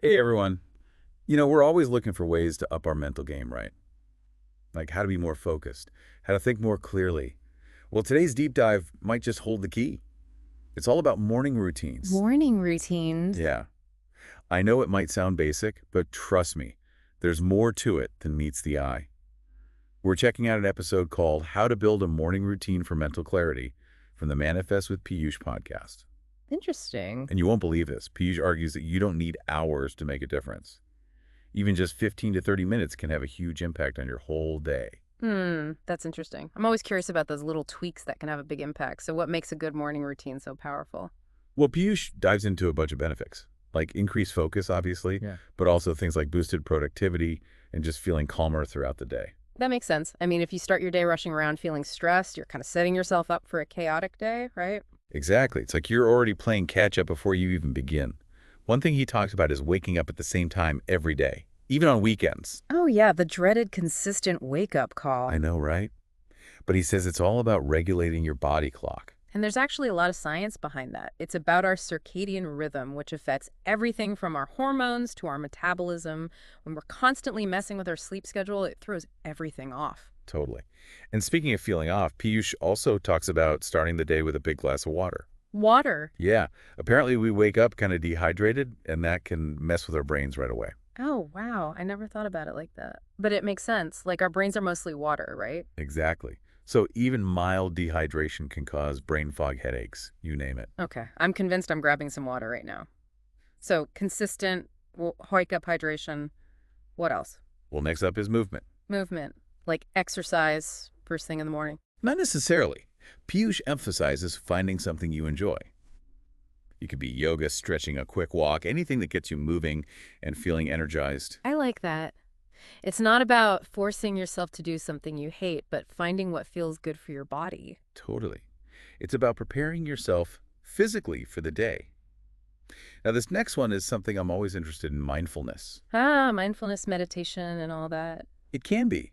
Hey everyone. We're always looking for ways to up our mental game, right? Like how to be more focused, how to think more clearly. Well, today's deep dive might just hold the key. It's all about morning routines. Morning routines. Yeah, I know it might sound basic, but trust me, there's more to it than meets the eye. We're checking out an episode called How to Build a Morning Routine for Mental Clarity from the Manifest with Piyush podcast. Interesting. And you won't believe this. Piyush argues that you don't need hours to make a difference. Even just 15 to 30 minutes can have a huge impact on your whole day. That's interesting. I'm always curious about those little tweaks that can have a big impact. So what makes a good morning routine so powerful? Well, Piyush dives into a bunch of benefits, like increased focus, obviously, Yeah. but also things like boosted productivity and just feeling calmer throughout the day. That makes sense. I mean, if you start your day rushing around feeling stressed, you're kind of setting yourself up for a chaotic day, right? Exactly. It's like you're already playing catch up before you even begin. One thing he talks about is waking up at the same time every day, even on weekends. Oh, yeah, the dreaded consistent wake up I call. know, right? But he says it's all about regulating your body clock. And there's actually a lot of science behind that. It's about our circadian rhythm, which affects everything from our hormones to our metabolism. When we're constantly messing with our sleep schedule, it throws everything off. Totally. And speaking of feeling off, Piyush also talks about starting the day with a big glass of water. Water. Yeah, apparently we wake up kind of dehydrated, and that can mess with our brains right away. Oh, wow. I never thought about it like that. But it makes sense. Like our brains are mostly water, right? Exactly. So even mild dehydration can cause brain fog headaches, you name it. Okay. I'm convinced I'm grabbing some water right now. So consistent, wake up hydration. What else? Well, next up is movement. Movement, like exercise first thing in the morning. Not necessarily. Piyush emphasizes finding something you enjoy. You could be yoga, stretching, a quick walk, anything that gets you moving and feeling energized. I like that. It's not about forcing yourself to do something you hate, but finding what feels good for your body. Totally. It's about preparing yourself physically for the day. Now, this next one is something I'm always interested in, mindfulness. Ah, mindfulness meditation and all that. It can be,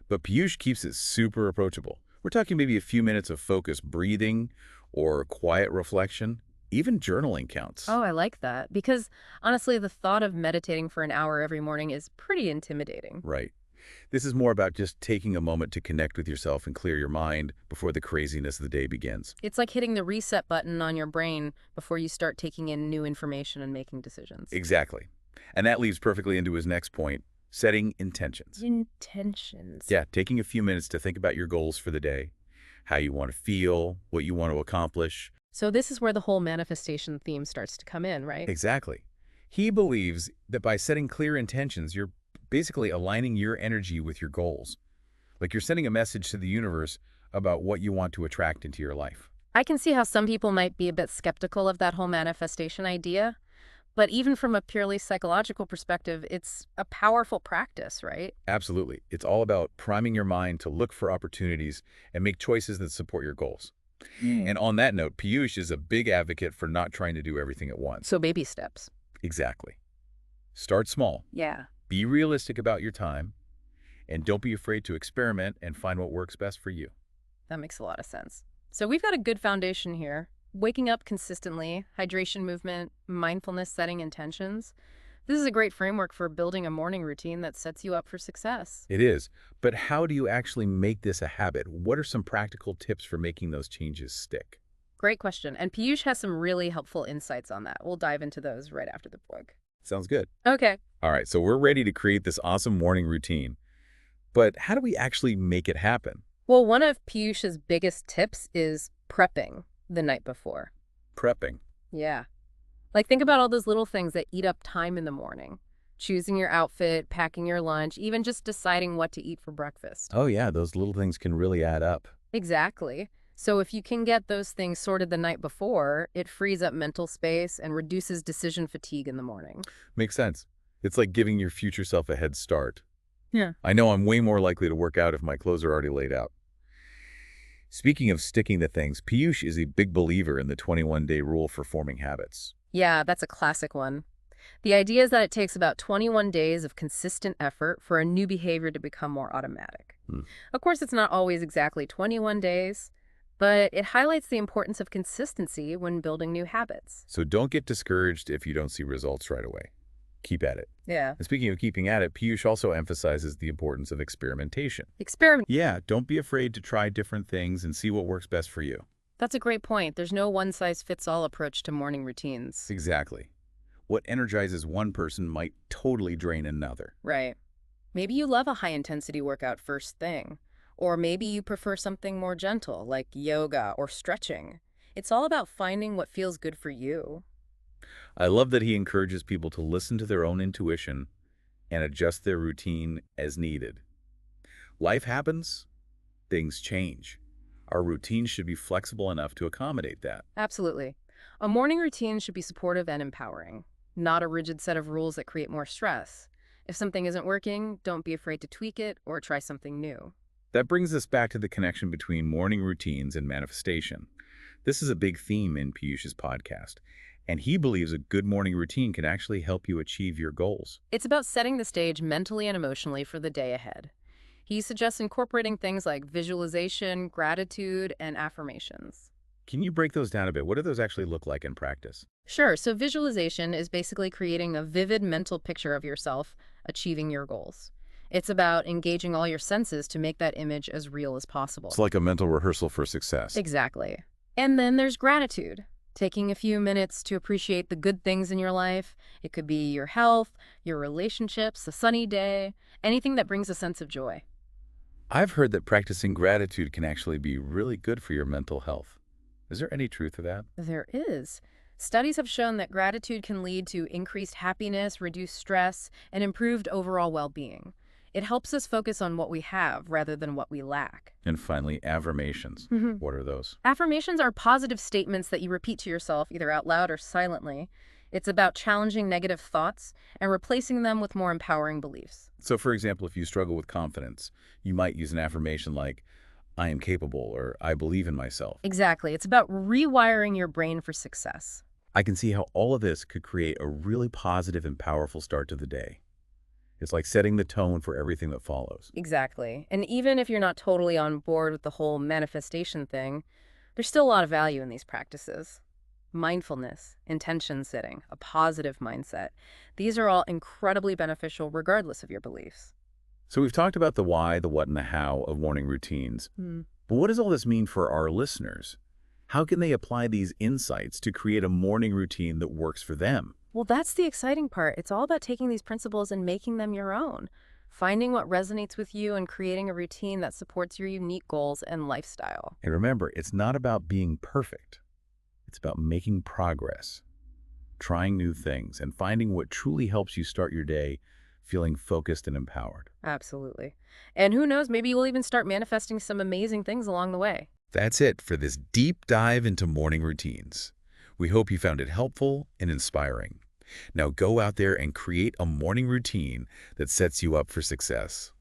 but Piyush keeps it super approachable. We're talking maybe a few minutes of focused breathing or quiet reflection. Even journaling counts. Oh, I like that. Because honestly, the thought of meditating for an hour every morning is pretty intimidating. Right. This is more about just taking a moment to connect with yourself and clear your mind before the craziness of the day begins. It's like hitting the reset button on your brain before you start taking in new information and making decisions. Exactly. And that leads perfectly into his next point, setting intentions. Intentions. Yeah, taking a few minutes to think about your goals for the day, how you want to feel, what you want to accomplish. So this is where the whole manifestation theme starts to come in, right? Exactly. He believes that by setting clear intentions, you're basically aligning your energy with your goals. Like you're sending a message to the universe about what you want to attract into your life. I can see how some people might be a bit skeptical of that whole manifestation idea, but even from a purely psychological perspective, it's a powerful practice, right? Absolutely. It's all about priming your mind to look for opportunities and make choices that support your goals. And on that note, Piyush is a big advocate for not trying to do everything at once. So baby steps. Exactly. Start small. Yeah. Be realistic about your time, and don't be afraid to experiment and find what works best for you. That makes a lot of sense. So we've got a good foundation here. Waking up consistently, hydration movement, mindfulness, setting intentions. This is a great framework for building a morning routine that sets you up for success. It is. But how do you actually make this a habit? What are some practical tips for making those changes stick? Great question. And Piyush has some really helpful insights on that. We'll dive into those right after the book. Sounds good. Okay. All right, so we're ready to create this awesome morning routine. But how do we actually make it happen? Well, one of Piyush's biggest tips is prepping the night before. Prepping. Yeah. Like think about all those little things that eat up time in the morning. Choosing your outfit, packing your lunch, even just deciding what to eat for breakfast. Oh yeah, those little things can really add up. Exactly. So if you can get those things sorted the night before, it frees up mental space and reduces decision fatigue in the morning. Makes sense. It's like giving your future self a head start. Yeah. I know I'm way more likely to work out if my clothes are already laid out. Speaking of sticking to things, Piyush is a big believer in the 21-day rule for forming habits. Yeah, that's a classic one. The idea is that it takes about 21 days of consistent effort for a new behavior to become more automatic. Hmm. Of course, it's not always exactly 21 days, but it highlights the importance of consistency when building new habits. So don't get discouraged if you don't see results right away. Keep at it. Yeah. And speaking of keeping at it, Piyush also emphasizes the importance of experimentation. Experiment. Yeah, don't be afraid to try different things and see what works best for you. That's a great point. There's no one-size-fits-all approach to morning routines. Exactly. What energizes one person might totally drain another. Right. Maybe you love a high-intensity workout first thing. Or maybe you prefer something more gentle, like yoga or stretching. It's all about finding what feels good for you. I love that he encourages people to listen to their own intuition and adjust their routine as needed. Life happens, things change. Our routine should be flexible enough to accommodate that. Absolutely. A morning routine should be supportive and empowering, not a rigid set of rules that create more stress. If something isn't working, don't be afraid to tweak it or try something new. That brings us back to the connection between morning routines and manifestation. This is a big theme in Piyush's podcast, and he believes a good morning routine can actually help you achieve your goals. It's about setting the stage mentally and emotionally for the day ahead. He suggests incorporating things like visualization, gratitude, and affirmations. Can you break those down a bit? What do those actually look like in practice? Sure, so visualization is basically creating a vivid mental picture of yourself achieving your goals. It's about engaging all your senses to make that image as real as possible. It's like a mental rehearsal for success. Exactly. And then there's gratitude, taking a few minutes to appreciate the good things in your life. It could be your health, your relationships, a sunny day, anything that brings a sense of joy. I've heard that practicing gratitude can actually be really good for your mental health. Is there any truth to that? There is. Studies have shown that gratitude can lead to increased happiness, reduced stress, and improved overall well-being. It helps us focus on what we have rather than what we lack. And finally, affirmations. Mhm. What are those? Affirmations are positive statements that you repeat to yourself either out loud or silently. It's about challenging negative thoughts and replacing them with more empowering beliefs. So, for example, if you struggle with confidence, you might use an affirmation like, I am capable, or I believe in myself. Exactly. It's about rewiring your brain for success. I can see how all of this could create a really positive and powerful start to the day. It's like setting the tone for everything that follows. Exactly. And even if you're not totally on board with the whole manifestation thing, there's still a lot of value in these practices. Mindfulness, intention setting, a positive mindset. These are all incredibly beneficial regardless of your beliefs. So we've talked about the why, the what, and the how of morning routines. But what does all this mean for our listeners? How can they apply these insights to create a morning routine that works for them? Well, that's the exciting part. It's all about taking these principles and making them your own, finding what resonates with you and creating a routine that supports your unique goals and lifestyle. And remember, it's not about being perfect. It's about making progress, trying new things, and finding what truly helps you start your day feeling focused and empowered. Absolutely. And who knows, maybe you'll even start manifesting some amazing things along the way. That's it for this deep dive into morning routines. We hope you found it helpful and inspiring. Now go out there and create a morning routine that sets you up for success.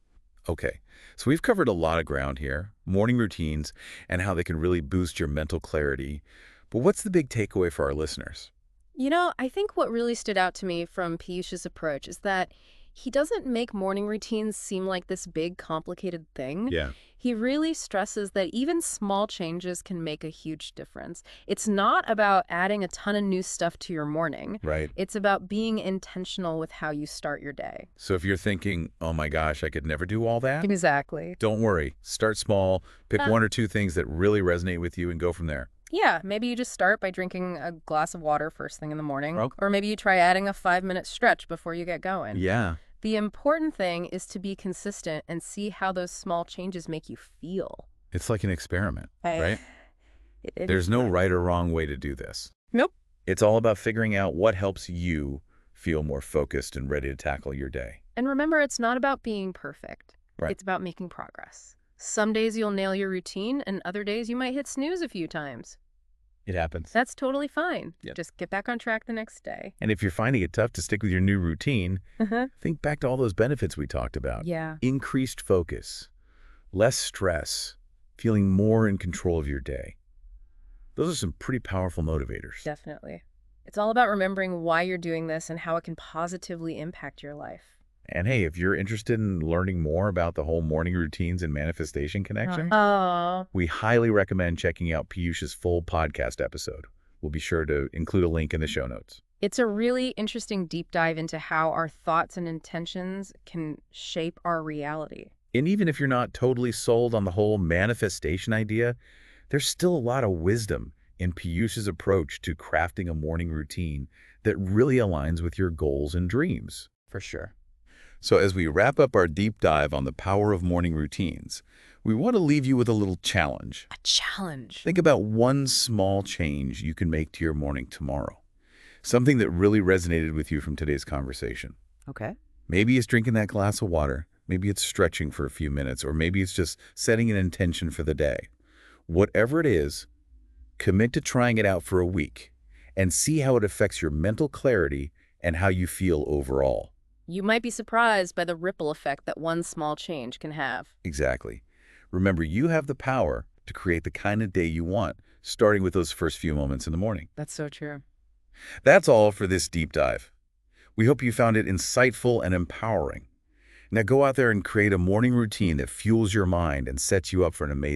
Okay, so we've covered a lot of ground here, morning routines and how they can really boost your mental clarity. But what's the big takeaway for our listeners? You know, I think what really stood out to me from Piyush's approach is that he doesn't make morning routines seem like this big, complicated thing. Yeah. He really stresses that even small changes can make a huge difference. It's not about adding a ton of new stuff to your morning. Right. It's about being intentional with how you start your day. So if you're thinking, oh my gosh, I could never do all that, Exactly. don't worry. Start small, pick Uh, one or two things that really resonate with you and go from there. Yeah, maybe you just start by drinking a glass of water first thing in the morning. Okay. Or maybe you try adding a 5-minute stretch before you get going. Yeah. The important thing is to be consistent and see how those small changes make you feel. It's like an experiment, right? It There's is no fun. right or wrong way to do this. Nope. It's all about figuring out what helps you feel more focused and ready to tackle your day. And remember, it's not about being perfect. Right. It's about making progress. Some days you'll nail your routine, and other days you might hit snooze a few times. It happens. That's totally fine. Yep. Just get back on track the next day. And if you're finding it tough to stick with your new routine, think back to all those benefits we talked about. Yeah. Increased focus, less stress, feeling more in control of your day. Those are some pretty powerful motivators. Definitely. It's all about remembering why you're doing this and how it can positively impact your life. And hey, if you're interested in learning more about the whole morning routines and manifestation connection, Oh. we highly recommend checking out Piyush's full podcast episode. We'll be sure to include a link in the show notes. It's a really interesting deep dive into how our thoughts and intentions can shape our reality. And even if you're not totally sold on the whole manifestation idea, there's still a lot of wisdom in Piyush's approach to crafting a morning routine that really aligns with your goals and dreams. For sure. So as we wrap up our deep dive on the power of morning routines, we want to leave you with a little challenge. A challenge. Think about one small change you can make to your morning tomorrow. Something that really resonated with you from today's conversation. Okay. Maybe it's drinking that glass of water, maybe it's stretching for a few minutes, or maybe it's just setting an intention for the day. Whatever it is, commit to trying it out for a week and see how it affects your mental clarity and how you feel overall. You might be surprised by the ripple effect that one small change can have. Exactly. Remember, you have the power to create the kind of day you want, starting with those first few moments in the morning. That's so true. That's all for this deep dive. We hope you found it insightful and empowering. Now go out there and create a morning routine that fuels your mind and sets you up for an amazing